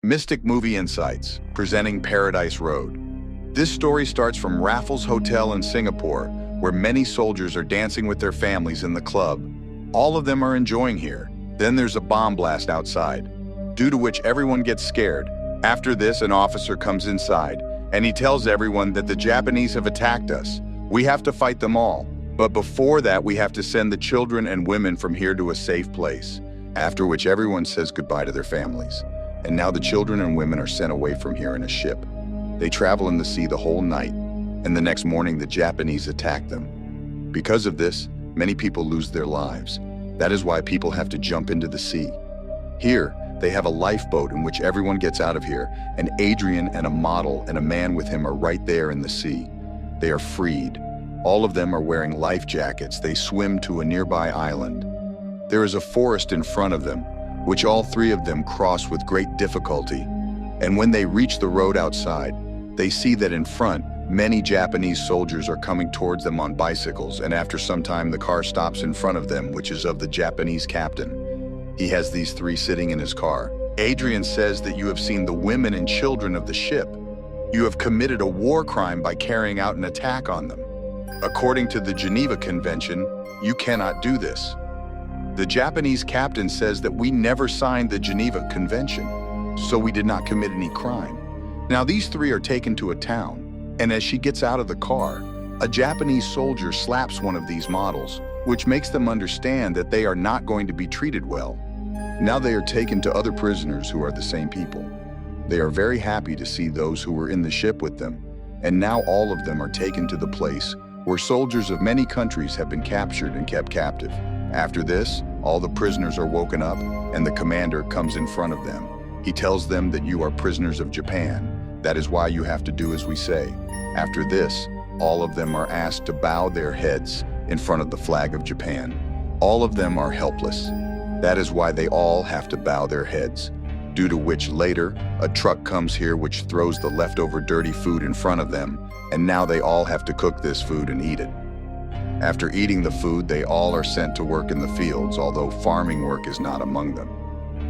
Mystic Movie Insights, presenting Paradise Road. This story starts from Raffles Hotel in Singapore, where many soldiers are dancing with their families in the club. All of them are enjoying here. Then there's a bomb blast outside, due to which everyone gets scared. After this, an officer comes inside, and he tells everyone that the Japanese have attacked us. We have to fight them all. But before that, we have to send the children and women from here to a safe place. After which everyone says goodbye to their families. And now the children and women are sent away from here in a ship. They travel in the sea the whole night, and the next morning the Japanese attack them. Because of this, many people lose their lives. That is why people have to jump into the sea. Here, they have a lifeboat in which everyone gets out of here, and Adrian and a model and a man with him are right there in the sea. They are freed. All of them are wearing life jackets. They swim to a nearby island. There is a forest in front of them, which all three of them cross with great difficulty. And when they reach the road outside, they see that in front, many Japanese soldiers are coming towards them on bicycles, and after some time the car stops in front of them, which is of the Japanese captain. He has these three sitting in his car. Adrian says that you have seen the women and children of the ship. You have committed a war crime by carrying out an attack on them. According to the Geneva Convention, you cannot do this. The Japanese captain says that we never signed the Geneva Convention, so we did not commit any crime. Now these three are taken to a town, and as she gets out of the car, a Japanese soldier slaps one of these models, which makes them understand that they are not going to be treated well. Now they are taken to other prisoners who are the same people. They are very happy to see those who were in the ship with them, and now all of them are taken to the place where soldiers of many countries have been captured and kept captive. After this, all the prisoners are woken up, and the commander comes in front of them. He tells them that you are prisoners of Japan. That is why you have to do as we say. After this, all of them are asked to bow their heads in front of the flag of Japan. All of them are helpless. That is why they all have to bow their heads, due to which later, a truck comes here which throws the leftover dirty food in front of them, and now they all have to cook this food and eat it. After eating the food, they all are sent to work in the fields, although farming work is not among them.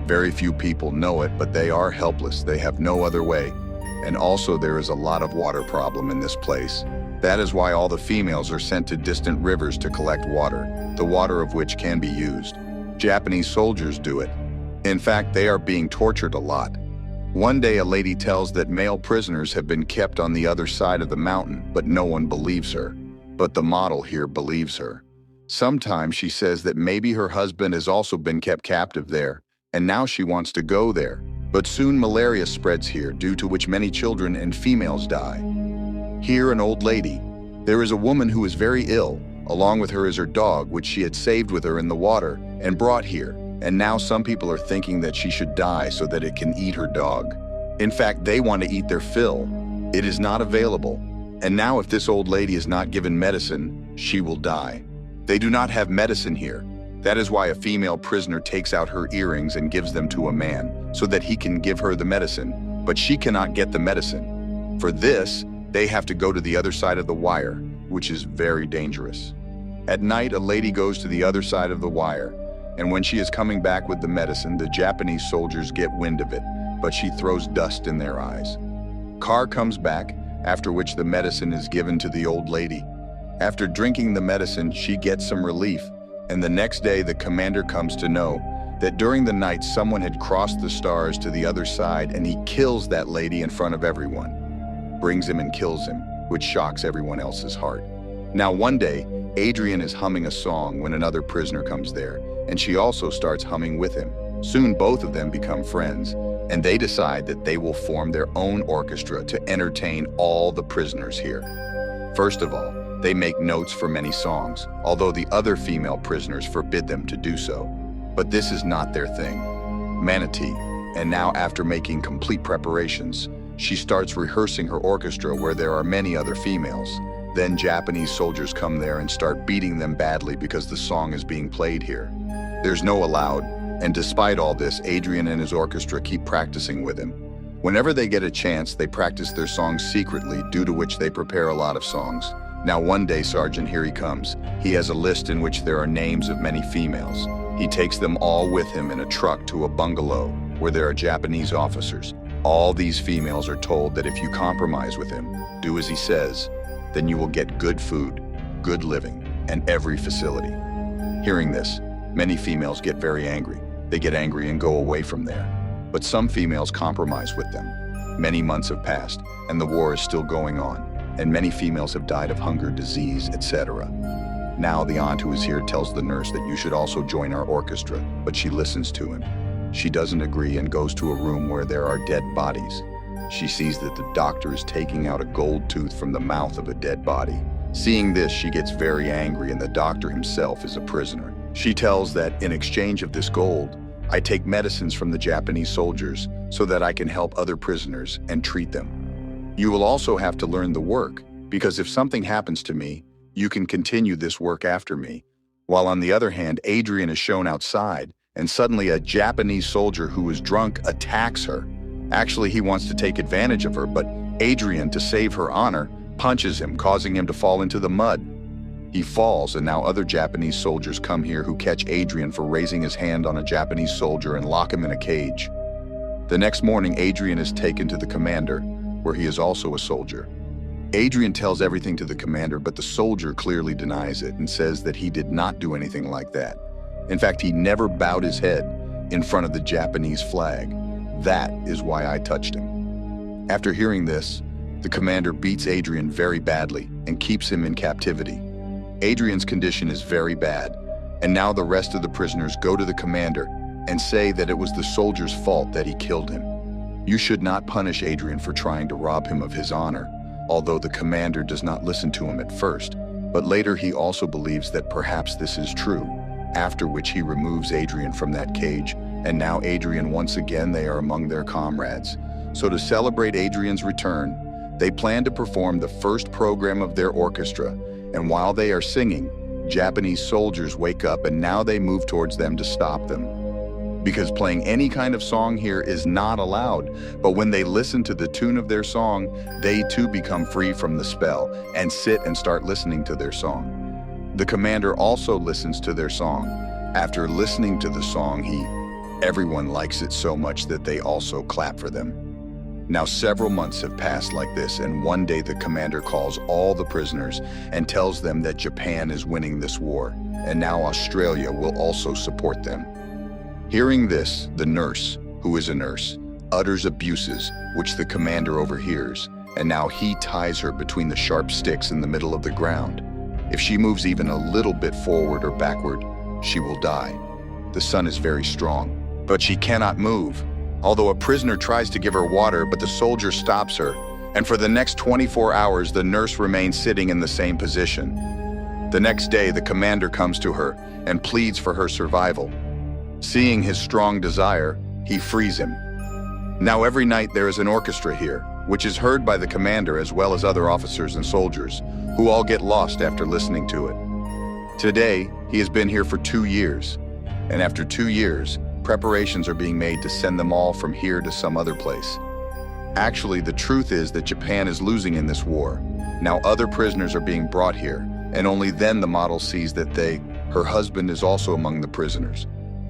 Very few people know it, but they are helpless. They have no other way. And also there is a lot of water problem in this place. That is why all the females are sent to distant rivers to collect water, the water of which can be used. Japanese soldiers do it. In fact, they are being tortured a lot. One day a lady tells that male prisoners have been kept on the other side of the mountain, but no one believes her. But the model here believes her. Sometimes she says that maybe her husband has also been kept captive there, and now she wants to go there. But soon malaria spreads here, due to which many children and females die. Here an old lady. There is a woman who is very ill. Along with her is her dog, which she had saved with her in the water and brought here. And now some people are thinking that she should die so that it can eat her dog. In fact, they want to eat their fill. It is not available. And now if this old lady is not given medicine, she will die. They do not have medicine here. That is why a female prisoner takes out her earrings and gives them to a man, so that he can give her the medicine, but she cannot get the medicine. For this, they have to go to the other side of the wire, which is very dangerous. At night, a lady goes to the other side of the wire, and when she is coming back with the medicine, the Japanese soldiers get wind of it, but she throws dust in their eyes. Car comes back, after which the medicine is given to the old lady. After drinking the medicine, she gets some relief, and the next day the commander comes to know that during the night someone had crossed the stars to the other side, and he kills that lady in front of everyone, brings him and kills him, which shocks everyone else's heart. Now one day, Adrian is humming a song when another prisoner comes there, and she also starts humming with him. Soon both of them become friends, and they decide that they will form their own orchestra to entertain all the prisoners here. First of all, they make notes for many songs, although the other female prisoners forbid them to do so. But this is not their thing. Manatee, and now after making complete preparations, she starts rehearsing her orchestra where there are many other females. Then Japanese soldiers come there and start beating them badly because the song is being played here. There's no allowed, and despite all this, Adrian and his orchestra keep practicing with him. Whenever they get a chance, they practice their songs secretly, due to which they prepare a lot of songs. Now one day, Sergeant, here he comes. He has a list in which there are names of many females. He takes them all with him in a truck to a bungalow where there are Japanese officers. All these females are told that if you compromise with him, do as he says, then you will get good food, good living, and every facility. Hearing this, many females get very angry. They get angry and go away from there. But some females compromise with them. Many months have passed, and the war is still going on, and many females have died of hunger, disease, etc. Now the aunt who is here tells the nurse that you should also join our orchestra, but she listens to him. She doesn't agree and goes to a room where there are dead bodies. She sees that the doctor is taking out a gold tooth from the mouth of a dead body. Seeing this, she gets very angry, and the doctor himself is a prisoner. She tells that in exchange of this gold, I take medicines from the Japanese soldiers so that I can help other prisoners and treat them. You will also have to learn the work, because if something happens to me, you can continue this work after me. While on the other hand, Adrian is shown outside, and suddenly a Japanese soldier who is drunk attacks her. Actually, he wants to take advantage of her, but Adrian, to save her honor, punches him, causing him to fall into the mud. He falls, and now other Japanese soldiers come here who catch Adrian for raising his hand on a Japanese soldier and lock him in a cage. The next morning, Adrian is taken to the commander, where he is also a soldier. Adrian tells everything to the commander, but the soldier clearly denies it and says that he did not do anything like that. In fact, he never bowed his head in front of the Japanese flag. That is why I touched him. After hearing this, the commander beats Adrian very badly and keeps him in captivity. Adrian's condition is very bad, and now the rest of the prisoners go to the commander and say that it was the soldier's fault that he killed him. You should not punish Adrian for trying to rob him of his honor, although the commander does not listen to him at first, but later he also believes that perhaps this is true, after which he removes Adrian from that cage, and now Adrian once again they are among their comrades. So to celebrate Adrian's return, they plan to perform the first program of their orchestra, and while they are singing, Japanese soldiers wake up and now they move towards them to stop them. Because playing any kind of song here is not allowed, but when they listen to the tune of their song, they too become free from the spell and sit and start listening to their song. The commander also listens to their song. After listening to the song, everyone likes it so much that they also clap for them. Now several months have passed like this, and one day the commander calls all the prisoners and tells them that Japan is winning this war, and now Australia will also support them. Hearing this, the nurse, who is a nurse, utters abuses, which the commander overhears, and now he ties her between the sharp sticks in the middle of the ground. If she moves even a little bit forward or backward, she will die. The sun is very strong, but she cannot move. Although a prisoner tries to give her water, but the soldier stops her, and for the next 24 hours, the nurse remains sitting in the same position. The next day, the commander comes to her and pleads for her survival. Seeing his strong desire, he frees him. Now every night there is an orchestra here, which is heard by the commander as well as other officers and soldiers, who all get lost after listening to it. Today, he has been here for 2 years, and after 2 years, preparations are being made to send them all from here to some other place. Actually, the truth is that Japan is losing in this war. Now other prisoners are being brought here, and only then the model sees that her husband is also among the prisoners,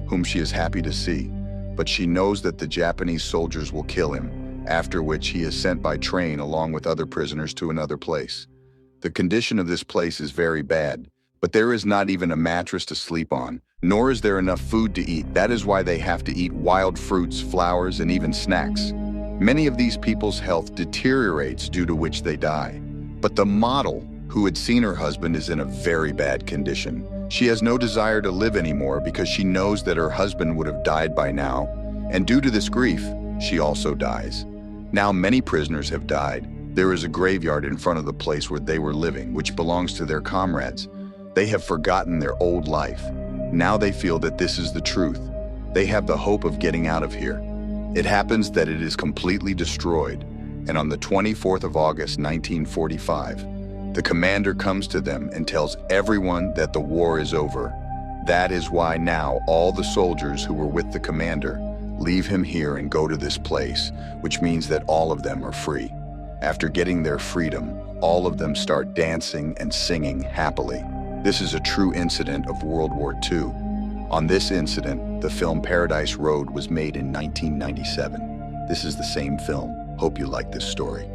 whom she is happy to see, but she knows that the Japanese soldiers will kill him, after which he is sent by train along with other prisoners to another place. The condition of this place is very bad, but there is not even a mattress to sleep on, nor is there enough food to eat. That is why they have to eat wild fruits, flowers, and even snacks. Many of these people's health deteriorates, due to which they die. But the model, who had seen her husband, is in a very bad condition. She has no desire to live anymore because she knows that her husband would have died by now, and due to this grief, she also dies. Now many prisoners have died. There is a graveyard in front of the place where they were living, which belongs to their comrades. They have forgotten their old life. Now they feel that this is the truth. They have the hope of getting out of here. It happens that it is completely destroyed, and on the 24th of August, 1945, the commander comes to them and tells everyone that the war is over. That is why now all the soldiers who were with the commander leave him here and go to this place, which means that all of them are free. After getting their freedom, all of them start dancing and singing happily. This is a true incident of World War II. On this incident, the film Paradise Road was made in 1997. This is the same film. Hope you like this story.